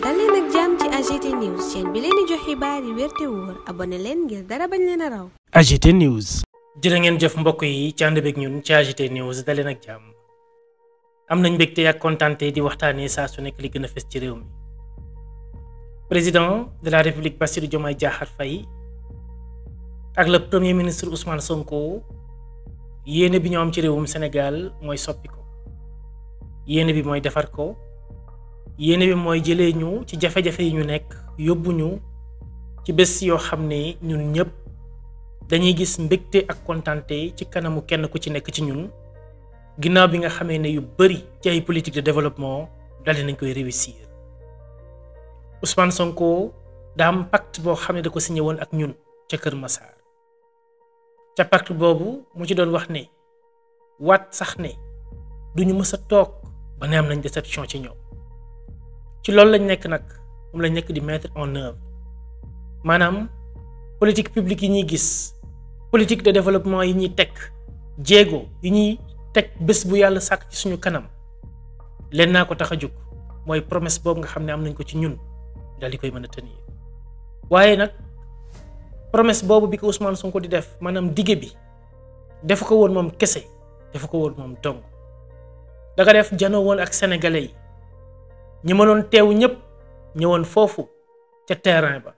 dal leen ak jàmm ci AGT News chaîne bi leen di jox xibaar yi wér te wóor abonné leen ngir dara bañ leen a raw. AGT News. jërë ngeen jëf mbokk yi ci ànd beeg ñun ci AGT News dal leen ak jàmm am nañ mbégte ak kontaante di waxtaanee saa su nekk li gën a fës ci réew mi. président de la république Bassirou Diomaye Diakhar Faye ak le premier ministre Ousmane Sonko yéene bi ñu am ci réewum Sénégal mooy soppi ko yéene bi mooy defar ko. yéene bi mooy jëlee ñu ci jafe-jafe yi ñu nekk yóbbu ñu ci bés yoo xam ne ñun ñëpp dañuy gis mbégte ak kontante ci kanamu kenn ku ci nekk ci ñun ginnaaw bi nga xamee ne yu bari ci ay politique de développement daldi nañ koy réussir. Ousmane Sonko daa am pacte boo xam ne da ko signé woon ak ñun ca Kër Massar ca pacte boobu mu ci doon wax ne waat sax ne duñu mës a toog ba ne am nañ déception ci ñoom. ci loolu lañ nekk nag moom lañ nekk di mettre en œuvre maanaam politique publique yi ñuy gis politique de développement yi ñuy teg jéego yi ñuy teg bés bu yàlla sàkk ci suñu kanam leen naa ko tax a jóg mooy promesse boobu nga xam ne am nañ ko ci ñun daal di koy mën a tenir waaye nag promesse boobu bi ko Ousmane Sonko di def maanaam dige bi defu ko woon moom kese defu ko woon moom dong da nga def janoo woon ak sénégalais yi. ñi mënoon teew ñëpp ñëwoon foofu ca terrain ba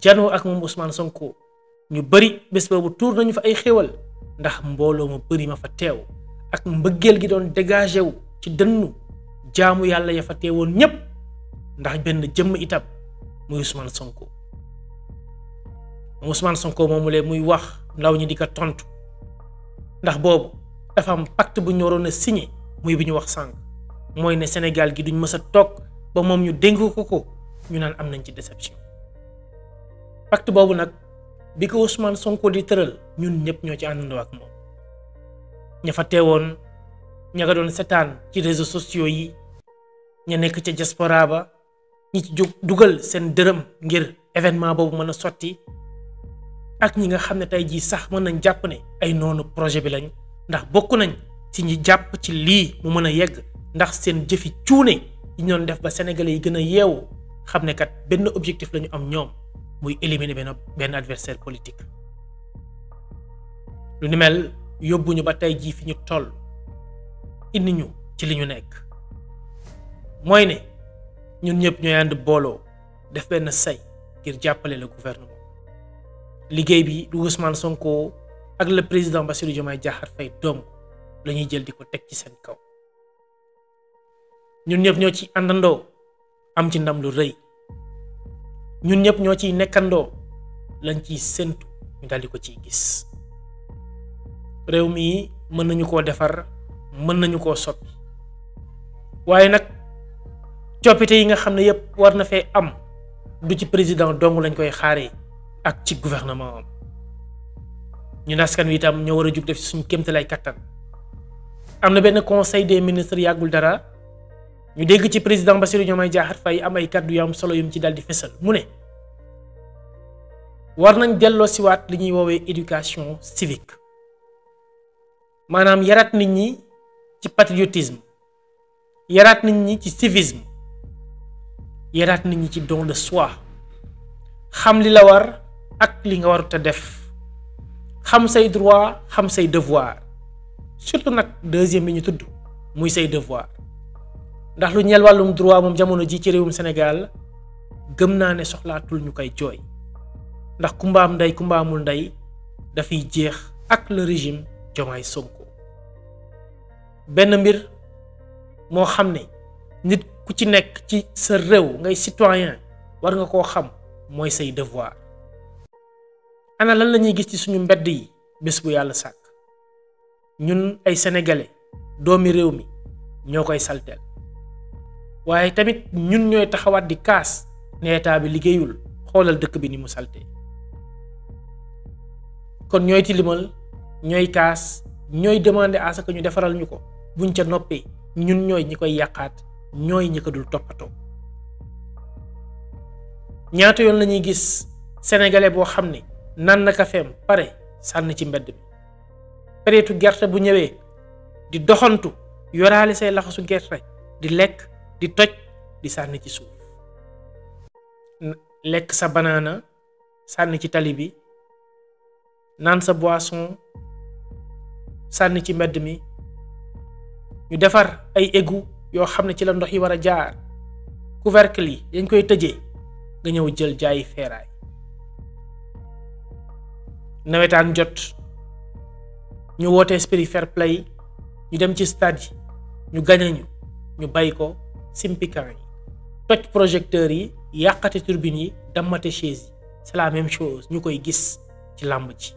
janoo ak moom Ousmane Sonko ñu bari bés boobu tuur nañu fa ay xéwal ndax mbooloo ma bari ma fa teew ak mbëggeel gi doon dégagé wu ci dënnu jaamu yàlla ya fa teewoon ñëpp ndax benn jëmm itam muy Ousmane Sonko moom Ousmane Sonko moomu lee muy wax ndaw ñi di ko tontu ndax boobu dafa am pacte bu ñu waroon a signé muy bi ñu wax sànq. mooy ne Sénégal gi duñ mës a toog ba moom ñu dénk ko ñu naan am nañ ci déception pacte boobu nag bi ko Ousmane Sonko di tëral ñun ñëpp ñoo ci àndandoo ak moom ña fa teewoon ña nga doon setaan ci réseaux sociaux yi ña nekk ca diaspora ba ñi ci jóg dugal seen dërëm ngir événement boobu mën a sotti ak ñi nga xam ne tey jii sax mën nañ jàpp ne ay noonu projet bi lañ ndax bokk nañ ci ñi jàpp ci lii mu mën a yegg. ndax seen jëfi cuune yi ñu doon def ba sénégalais yi gën a yeewu xam ne kat benn objectif la ñu am ñoom muy éliminer benn adversaire politique. lu ni mel yóbbuñu ba tey jii fi ñu toll indi ñu ci li ñu nekk mooy ne ñun ñëpp ñooy ànd booloo def benn say ngir jàppale le gouvernement. liggéey bi du Ousmane Sonko ak le président Bassirou Diomaye Diakhar Faye dong la ñuy jël di ko teg ci seen kaw. ñun ñëpp ñoo ci àndandoo am ci ndam lu rëy ñun ñëpp ñoo ciy nekkandoo lañ ciy séntu ñu daldi ko ciy gis réew mi mën nañu koo defar mën nañu koo soppi waaye nag coppite yi nga xam ne yëpp war na fee am du ci président dong lañ koy xaaree ak ci gouvernement am ñun askan wi itam ñoo war a jug def ci suñu kéemtalaay kattan am na benn conseil des ministres yàggul dara. ñu dégg ci président Bassirou Diomaye Diakhar Faye am ay kàddu yu am solo yum ci daldi fësal mu ne war nañ delloo siwaat li ñuy woowee éducation civique maanaam yaraat nit ñi ci patriotisme yaraat nit ñi ci civisme yaraat nit ñi ci don de soi xam li la war ak li nga warut a def xam say droit xam say devoir surtout nag deuxième bi ñu tudd muy say devoir ndax lu ñeel wàllum droit moom jamono ji ci réewum Sénégal gëm naa ne soxlaatul ñu koy jooy ndax kumba am ndey kumba amul ndey dafay jeex ak le régime Diomaye Sonko benn mbir moo xam ne nit ku ci nekk ci sa réew ngay citoyen war nga koo xam mooy say devoir ana lan la ñuy gis ci suñu mbedd yi bés bu yàlla sàkk ñun ay sénégalais doomi réew mi ñoo koy salteel waaye tamit ñun ñooy taxawaat di kaas ne état bi liggéeyul xoolal dëkk bi ni mu salte kon ñooy tilimal ñooy kaas ñooy demander à ce que ñu defaral ñu ko buñ ca noppee ñun ñooy ñi koy yàqaat ñooy ñi ko dul toppatoo. ñaata yoon la ñuy gis sénégalais boo xam ne naan na kafeem pare sànni ci mbedd mi période gerte bu ñëwee di doxantu yoraale say laxasu gerte di lekk di toj di sànni ci suuf lekk sa banana sànni ci tali bi naan sa boisson sànni ci mbedd mi ñu defar ay égout yoo xam ne ci la ndox yi war a jaar couvercle yi dañ koy tëjee nga ñëw jël jaayi feeraay nawetaan jot ñu woote esprit fair play ñu dem ci stade yi ñu gañe ñu bay ko simpikan yi toj projecteurs yi yàqate turbine yi dammate chaise yi c'est la même chose ñu koy gis ci làmb ji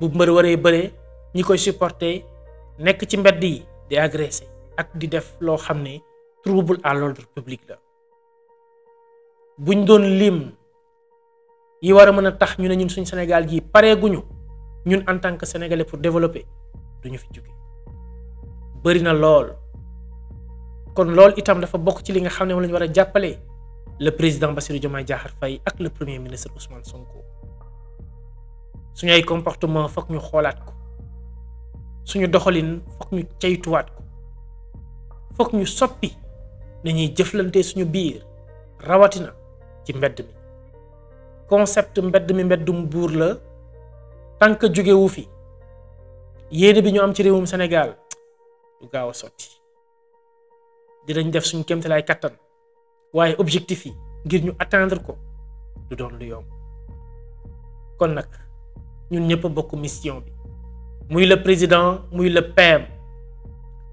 bu mbër waree bëree ñi koy supporter nekk ci mbedd yi di agressé ak di def loo xam ne trouble à l'ordre public la buñ doon lim yi war a mën a tax ñu ne ñun suñ Sénégal gi pareeguñu ñun en tant que sénégalais pour développer duñu fi jóge bëri na lool kon loolu itam dafa bokk ci li nga xam ne moom la ñu war a jàppale le président Bassirou Diomaye Diakhar Faye ak le premier ministre Ousmane Sonko suñu ay comportement fokk ñu xoolaat ko suñu doxalin fokk ñu ceytuwaat ko fokk ñu soppi nañuy jëflante suñu biir rawatina ci mbedd mi concept mbedd mi mbeddum buur la tant que jógewu fi yéene bi ñu am ci réewum Sénégal du gaaw a sotti dinañ def suñu kéemtalaay kattan waaye objectif yi ngir ñu atteindre ko du doon lu yomb kon nag ñun ñëpp a bokk mission bi muy le président muy le PM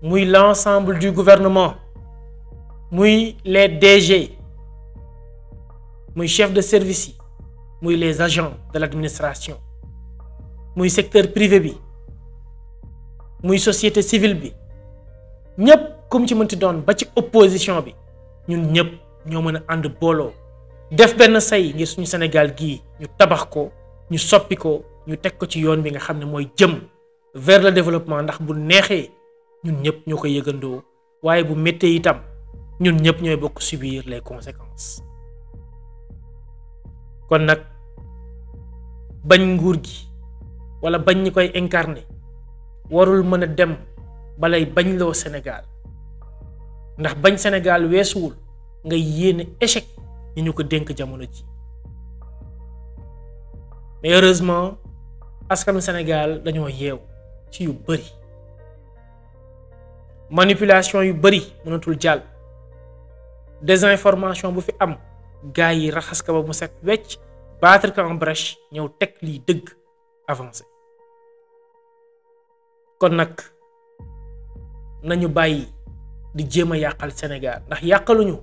muy l'ensemble du gouvernement muy les DG muy chef de service yi muy les agents de l'administration muy secteur privé bi muy société civile bi ñëpp comme ci mënti doon ba ci opposition bi ñun ñëpp ñoo mën a ànd booloo def benn say ngir suñu Sénégal gii ñu tabax ko ñu soppi ko ñu teg ko ci yoon bi nga xam ne mooy jëm vers le développement ndax bu neexee ñun ñëpp ñoo ko yëgandoo waaye bu méttee itam ñun ñëpp ñooy bokk subir les conséquences kon nag bañ nguur gi wala bañ ñi koy incarner warul mën a dem balay bañ loo Sénégal ndax bañ Sénégal weesuwul nga yéene échec ñi ñu ko dénk jamono ji mais heureusement askanu Sénégal dañoo yeew ci yu bëri manipulation yu bëri mënatul jàll désinformation bu fi am gars yi raxas ka ba mu set wecc battre ko en brèche ñëw teg lii dëgg avancé kon nag nañu bàyyi di jéem a yàqal Sénégal ndax yàqaluñu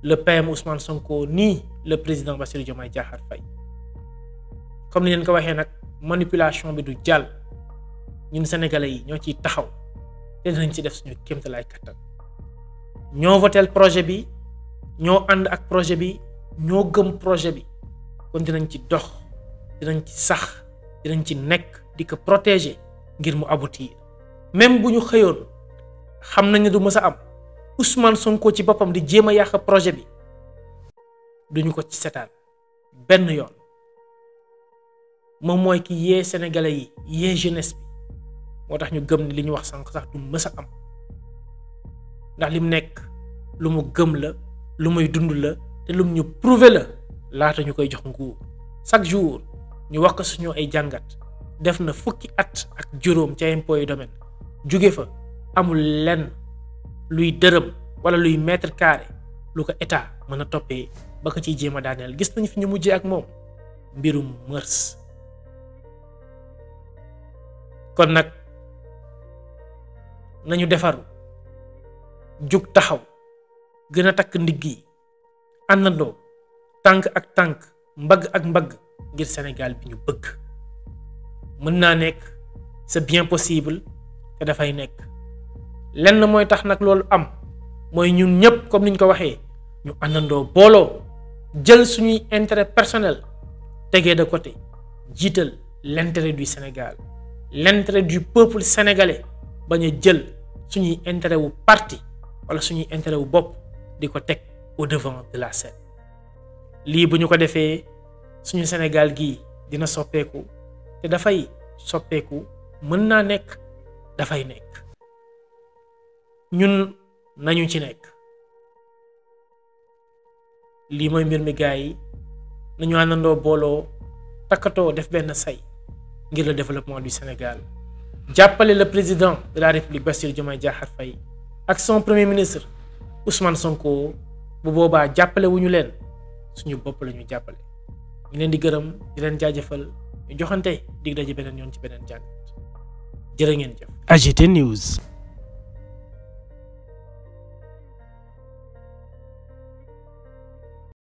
le PM Ousmane Sonko nii le président Bassirou Diomaye Diakhar Faye comme ni leen ko waxee nag manipulation bi du jàll ñun sénégalais yi ñoo ciy taxaw te dinañ ci def suñu kéemtalaay kattan ñoo votel projet bi ñoo ànd ak projet bi ñoo gëm projet bi kon dinañ ci dox dinañ ci sax dinañ ci nekk di ko protéger ngir mu aboutir même bu ñu xëyoon xam nañ ne du mës a am Ousmane Sonko ci boppam di jéem a yàq projet bi duñu ko ci setaan benn yoon moom mooy ki yee sénégalais yi yee jeunesse bi moo tax ñu gëm ni li ñu wax sànq sax du mës a am ndax lim nekk lu mu gëm la lu muy dund la te lum ñu prouver la laata ñu koy jox nguur chaque jour ñu wax ko suñu ay jàngat def na fukki at ak juróom ca impôt yu domaine jóge fa amul lenn luy dërëm wala luy mètre carré lu ko état mën a toppee ba ko ciy jéem a daaneel gis nañu fi ñu mujjee ak moom mbirum mërs kon nag nañu defaru jug taxaw gën a takk ndigg yi àndandoo tànk ak tànk mbagg ak mbagg ngir Sénégal bi ñu bëgg mën naa nekk c'est bien possible te dafay nekk lenn mooy tax nag loolu am mooy ñun ñëpp comme niñ ko waxee ñu àndandoo booloo jël suñuy intérêt personnel tegee de côté jiital l'intérêt du Sénégal l'intérêt du peuple sénégalais bañ a jël suñuy intérêt wu parti wala suñuy intérêt wu bopp di ko teg au devant de la scène lii bu ñu ko defee suñu Sénégal gii dina soppeeku te dafay soppeeku mën naa nekk dafay nekk ñun nañu ci nekk lii mooy mbir mi gars yi nañu àndandoo booloo takkatoo def benn say ngir le développement du Sénégal jàppale le président de la République Bassirou Diomaye Diakhar Faye ak son premier ministre Ousmane Sonko bu boobaa jàppale wu ñu leen suñu bopp la ñu jàppale ñu leen di gërëm di leen jaajëfal ñu joxante dig daje beneen yoon ci beneen jàngat jërë ngeen jëf. AGT News.